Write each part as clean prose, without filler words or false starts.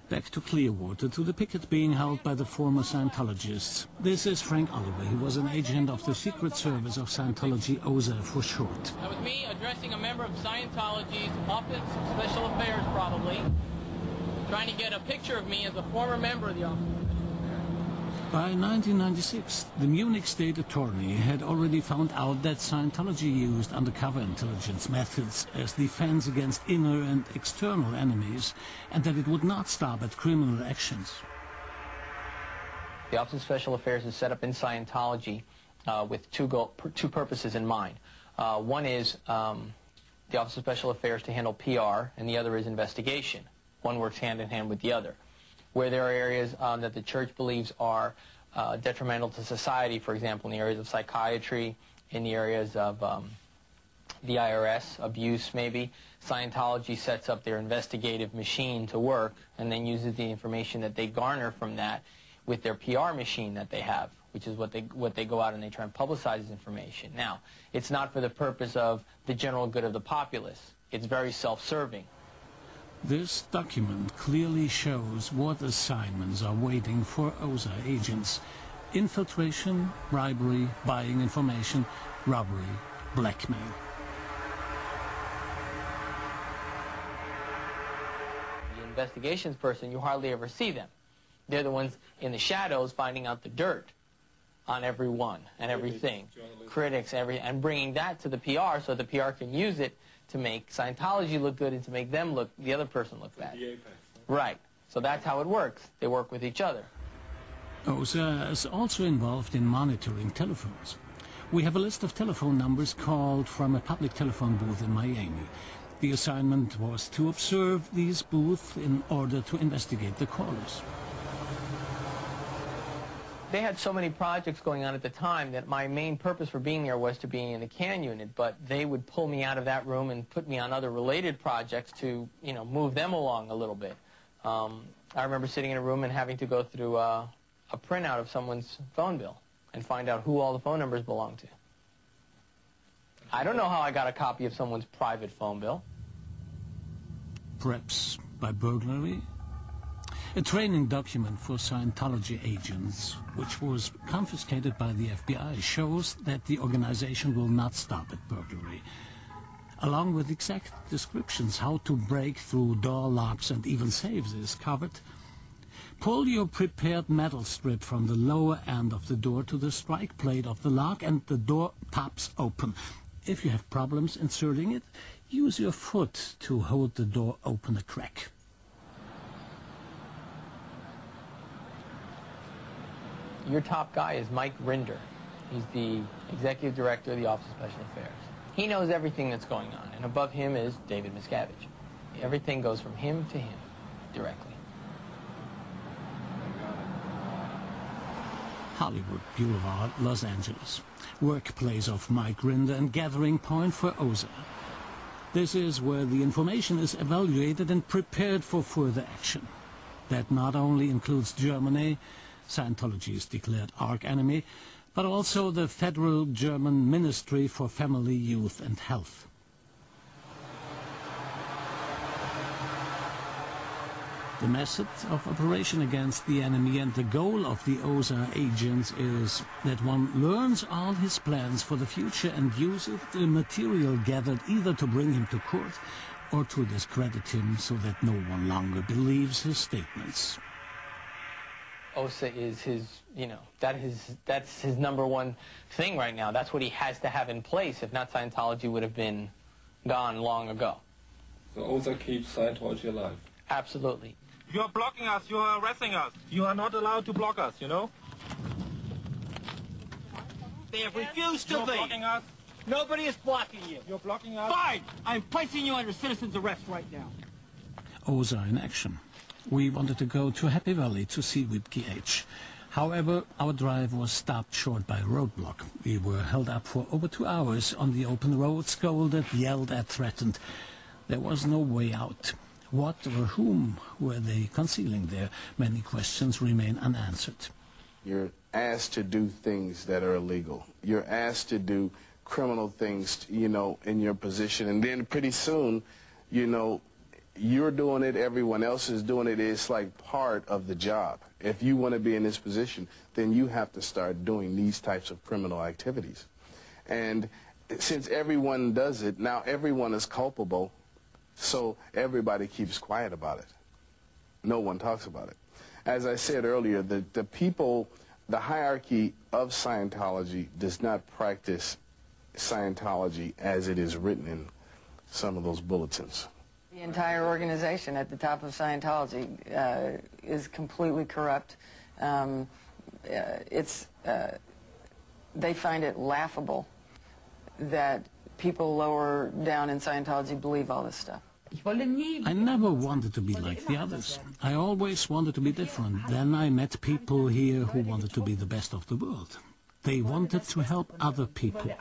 Back to Clearwater, to the picket being held by the former Scientologists. This is Frank Oliver. He was an agent of the Secret Service of Scientology, OSA for short. That was me addressing a member of Scientology's Office of Special Affairs, probably, trying to get a picture of me as a former member of the Office. By 1996, the Munich state attorney had already found out that Scientology used undercover intelligence methods as defense against inner and external enemies, and that it would not stop at criminal actions. The Office of Special Affairs is set up in Scientology with two purposes in mind. One is the Office of Special Affairs to handle PR, and the other is investigation. One works hand in hand with the other. Where there are areas that the church believes are detrimental to society, for example, in the areas of psychiatry, in the areas of the IRS, abuse maybe, Scientology sets up their investigative machine to work and then uses the information that they garner from that with their PR machine that they have, which is what they go out and they try and publicize this information. Now, it's not for the purpose of the general good of the populace. It's very self-serving. This document clearly shows what assignments are waiting for OSA agents: infiltration, bribery, buying information, robbery, blackmail. The investigations person, you hardly ever see them. They're the ones in the shadows finding out the dirt on everyone and everything. Critics, and bringing that to the PR so the PR can use it to make Scientology look good and to make them look, the other person look bad. Right. So that's how it works. They work with each other. OSA is also involved in monitoring telephones. We have a list of telephone numbers called from a public telephone booth in Miami. The assignment was to observe these booths in order to investigate the callers. They had so many projects going on at the time that my main purpose for being there was to be in the CAN unit, but they would pull me out of that room and put me on other related projects to, you know, move them along a little bit. I remember sitting in a room and having to go through a printout of someone's phone bill and find out who all the phone numbers belong to. I don't know how I got a copy of someone's private phone bill. Perhaps by burglary? A training document for Scientology agents, which was confiscated by the FBI, shows that the organization will not stop at burglary. Along with exact descriptions how to break through door locks and even safes is covered. Pull your prepared metal strip from the lower end of the door to the strike plate of the lock and the door pops open. If you have problems inserting it, use your foot to hold the door open a crack. Your top guy is Mike Rinder. He's the executive director of the Office of Special Affairs. He knows everything that's going on, and above him is David Miscavige. Everything goes from him to him, directly. Hollywood Boulevard, Los Angeles. Workplace of Mike Rinder and gathering point for OSA. This is where the information is evaluated and prepared for further action. That not only includes Germany, Scientology's declared arch-enemy, but also the Federal German Ministry for Family, Youth and Health. The method of operation against the enemy and the goal of the OSA agents is that one learns all his plans for the future and uses the material gathered either to bring him to court or to discredit him so that no one longer believes his statements. OSA is his, you know, that's his number one thing right now. That's what he has to have in place. If not, Scientology would have been gone long ago. So OSA keeps Scientology alive? Absolutely. You are blocking us, you are arresting us. You are not allowed to block us, you know? They have refused to You're leave. blocking us. Nobody is blocking you. You're blocking us. Fine! I'm placing you under citizen's arrest right now. OSA in action. We wanted to go to Happy Valley to see Whitkey H. However, our drive was stopped short by a roadblock. We were held up for over 2 hours on the open road, scolded, yelled at, threatened. There was no way out. What or whom were they concealing there? Many questions remain unanswered. You're asked to do things that are illegal. You're asked to do criminal things, you know, in your position. And then pretty soon, you know, you're doing it, everyone else is doing it. It's like part of the job. If you want to be in this position, then you have to start doing these types of criminal activities. And since everyone does it, now everyone is culpable, so everybody keeps quiet about it. No one talks about it. As I said earlier, the people, the hierarchy of Scientology does not practice Scientology as it is written in some of those bulletins. The entire organization at the top of Scientology is completely corrupt. They find it laughable that people lower down in Scientology believe all this stuff. I never wanted to be like the others. I always wanted to be different. Then I met people here who wanted to be the best of the world. They wanted to help other people.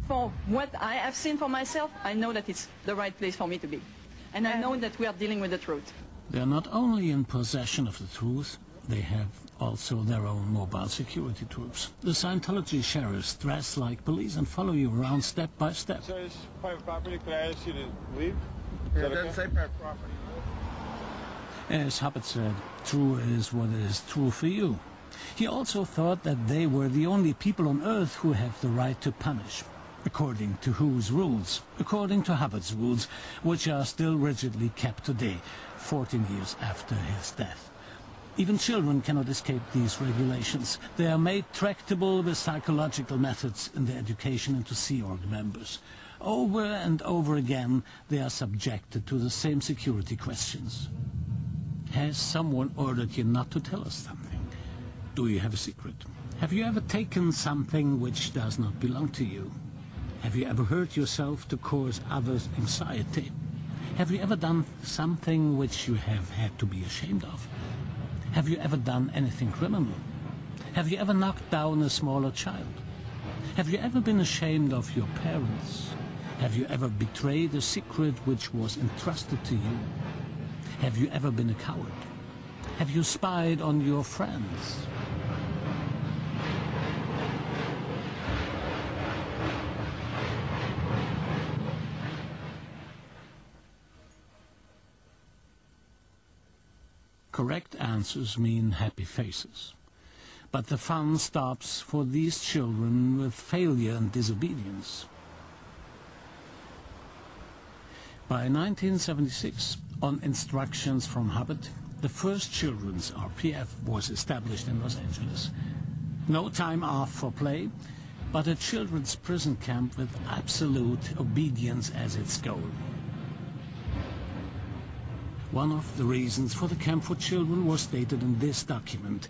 For what I have seen for myself, I know that it's the right place for me to be. And I know that we are dealing with the truth. They are not only in possession of the truth, they have also their own mobile security troops. The Scientology sheriffs dress like police and follow you around step by step. So it's private property. Could I ask you to leave? It doesn't say private property. As Hubbard said, true is what is true for you. He also thought that they were the only people on Earth who have the right to punish. According to whose rules? According to Hubbard's rules, which are still rigidly kept today, 14 years after his death. Even children cannot escape these regulations. They are made tractable with psychological methods in their education into Sea Org members. Over and over again, they are subjected to the same security questions. Has someone ordered you not to tell us something? Do you have a secret? Have you ever taken something which does not belong to you? Have you ever hurt yourself to cause others anxiety? Have you ever done something which you have had to be ashamed of? Have you ever done anything criminal? Have you ever knocked down a smaller child? Have you ever been ashamed of your parents? Have you ever betrayed a secret which was entrusted to you? Have you ever been a coward? Have you spied on your friends? Correct answers mean happy faces. But the fun stops for these children with failure and disobedience. By 1976, on instructions from Hubbard, the first children's RPF was established in Los Angeles. No time off for play, but a children's prison camp with absolute obedience as its goal. One of the reasons for the camp for children was stated in this document.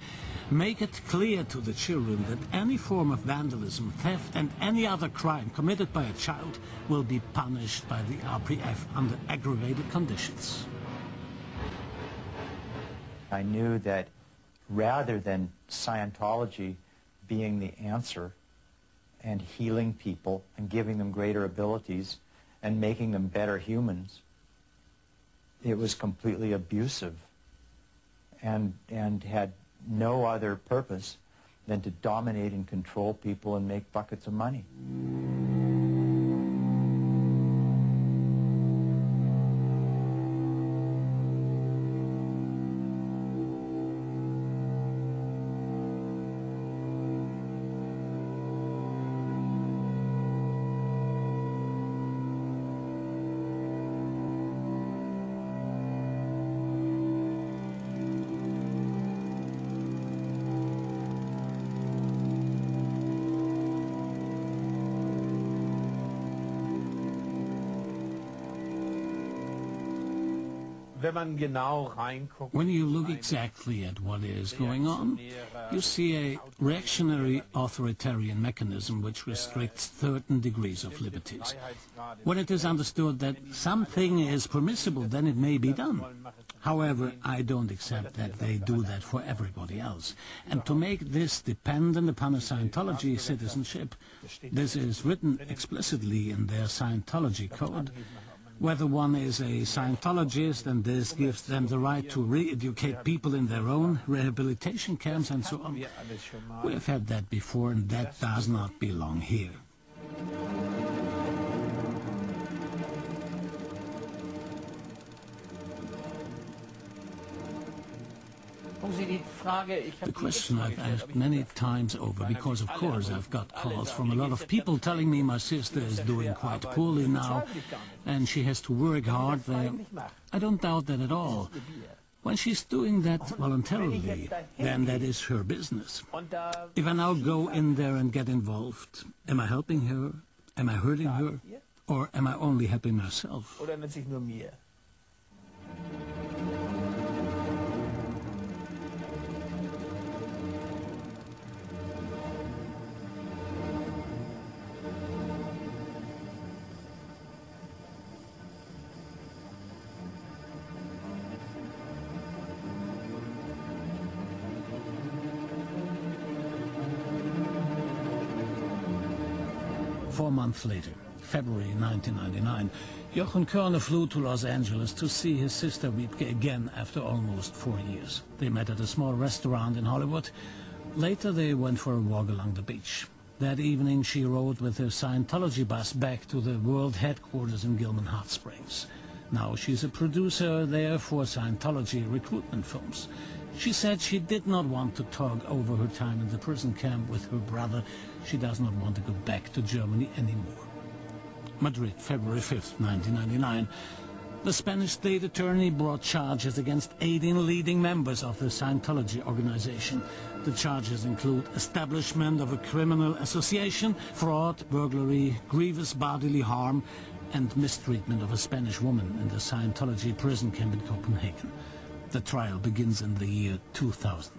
Make it clear to the children that any form of vandalism, theft, and any other crime committed by a child will be punished by the RPF under aggravated conditions. I knew that rather than Scientology being the answer and healing people and giving them greater abilities and making them better humans, it was completely abusive and had no other purpose than to dominate and control people and make buckets of money. When you look exactly at what is going on, you see a reactionary authoritarian mechanism which restricts certain degrees of liberties. When it is understood that something is permissible, then it may be done. However, I don't accept that they do that for everybody else. And to make this dependent upon a Scientology citizenship, this is written explicitly in their Scientology code. whether one is a Scientologist and this gives them the right to re-educate people in their own rehabilitation camps and so on. We have had that before, and that does not belong here. The question I've asked many times over, because of course I've got calls from a lot of people telling me my sister is doing quite poorly now and she has to work hard there. I don't doubt that at all. When she's doing that voluntarily, then that is her business. If I now go in there and get involved, am I helping her? Am I hurting her? Or am I only helping myself? 4 months later, February 1999, Jochen Körner flew to Los Angeles to see his sister Wiebke again after almost 4 years. They met at a small restaurant in Hollywood. Later they went for a walk along the beach. That evening she rode with her Scientology bus back to the world headquarters in Gilman Hot Springs. Now she's a producer there for Scientology recruitment films. She said she did not want to talk over her time in the prison camp with her brother. She does not want to go back to Germany anymore. Madrid, February 5th, 1999. The Spanish state attorney brought charges against 18 leading members of the Scientology organization. The charges include establishment of a criminal association, fraud, burglary, grievous bodily harm, and mistreatment of a Spanish woman in the Scientology prison camp in Copenhagen. The trial begins in the year 2000.